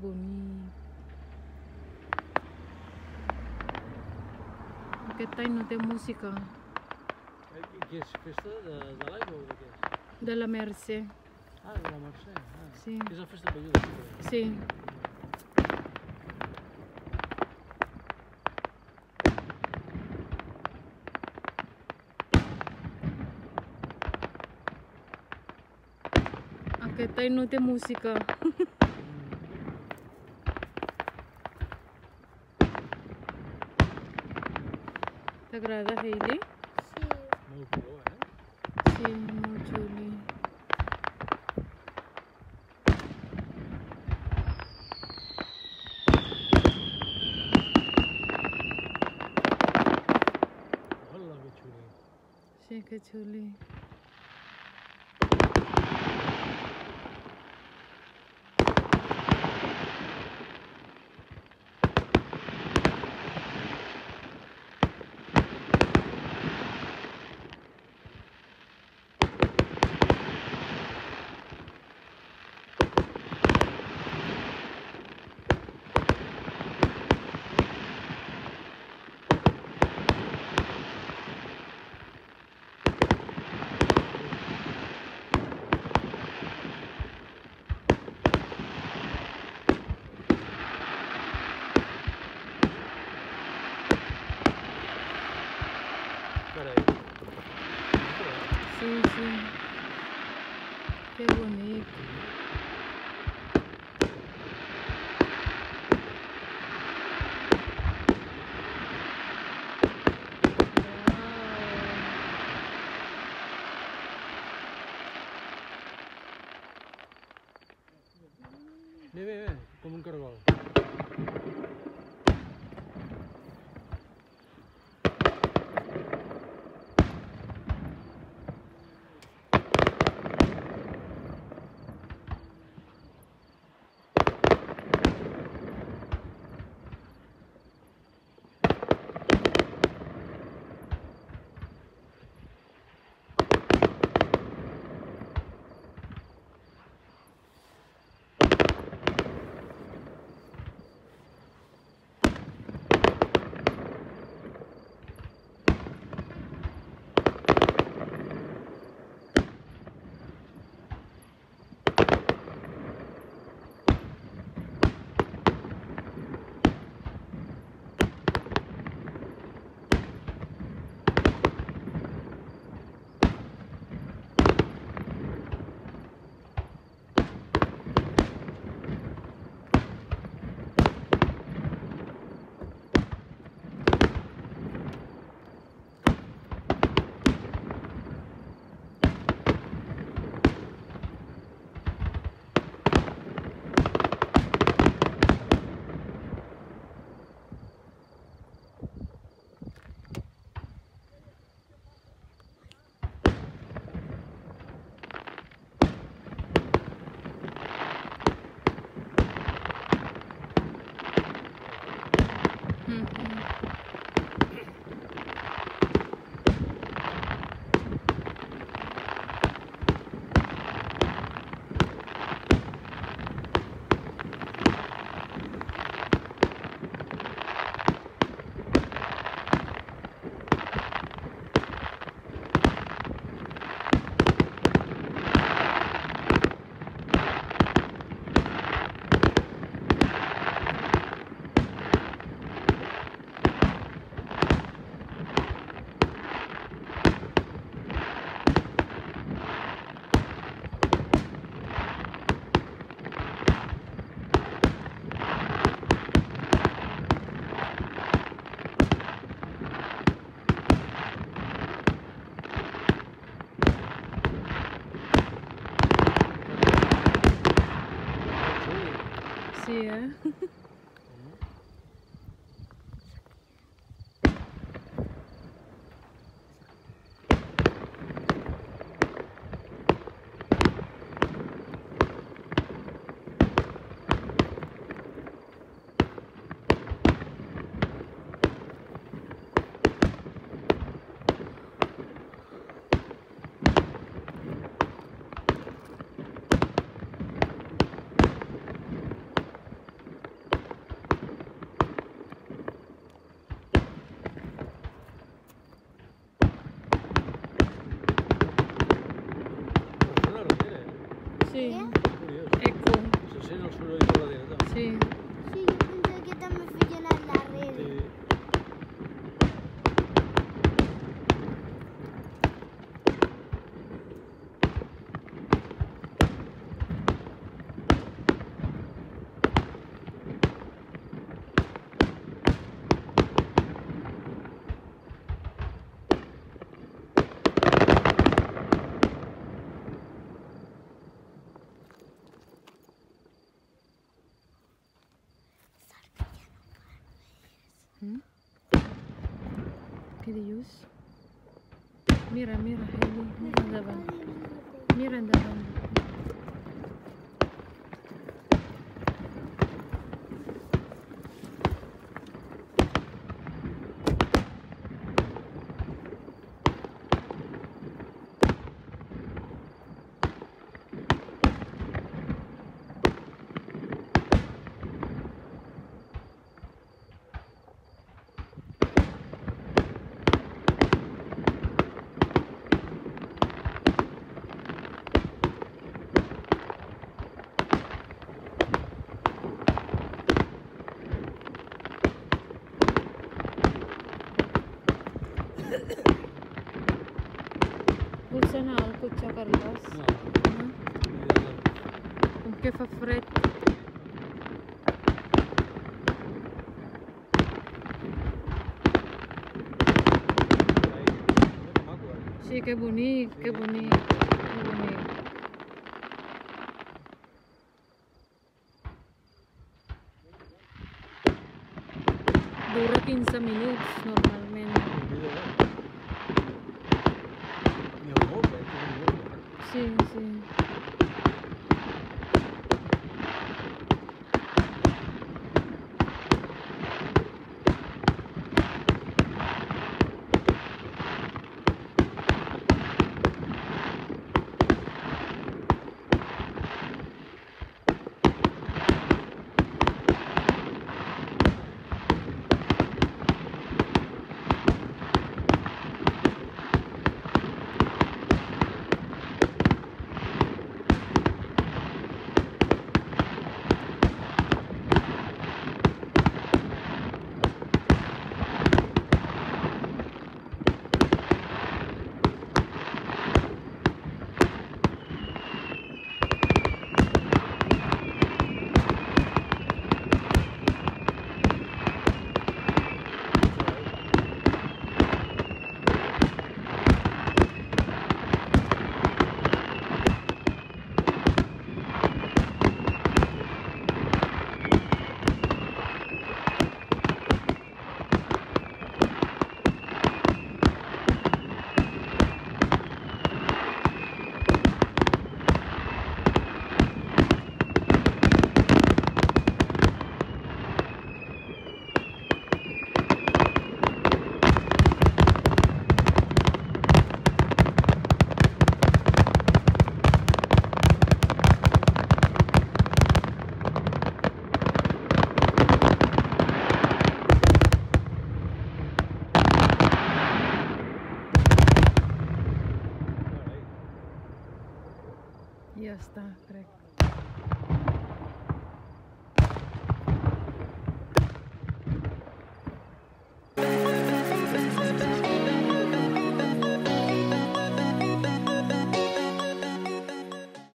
bonito. Aquest any no té música. Què és? Festa de l'aigua o de què és? De la Mercè. Ah, de la Mercè. Ah. Sí. És la festa període. Sí. Aquest any no té música. T'agrada, Hailey? Sí. Molt color, Sí, molt xuli. Hola, que xuli. Sí, que xuli. Carai. Sí, sí. Qué bonito. Bé, bé, bé, com un cargol. Sí, ¿eh? Sí. Curioso. Eco. Se sent el soroll de darrere, també. Sí. Sí, jo pensava que també feien al darrere. Sí. Hmm? Què dius? Mira, mira, Heidi. Mira endavant. Mira endavant. Vols anar al cotxe, Carles? No, No? no. Com que fa fred. Sí, que bonic, que bonic, que bonic. Dura 15 minuts, normalment. N'hi ha molt, eh? Sí, sí. Ja està, crec.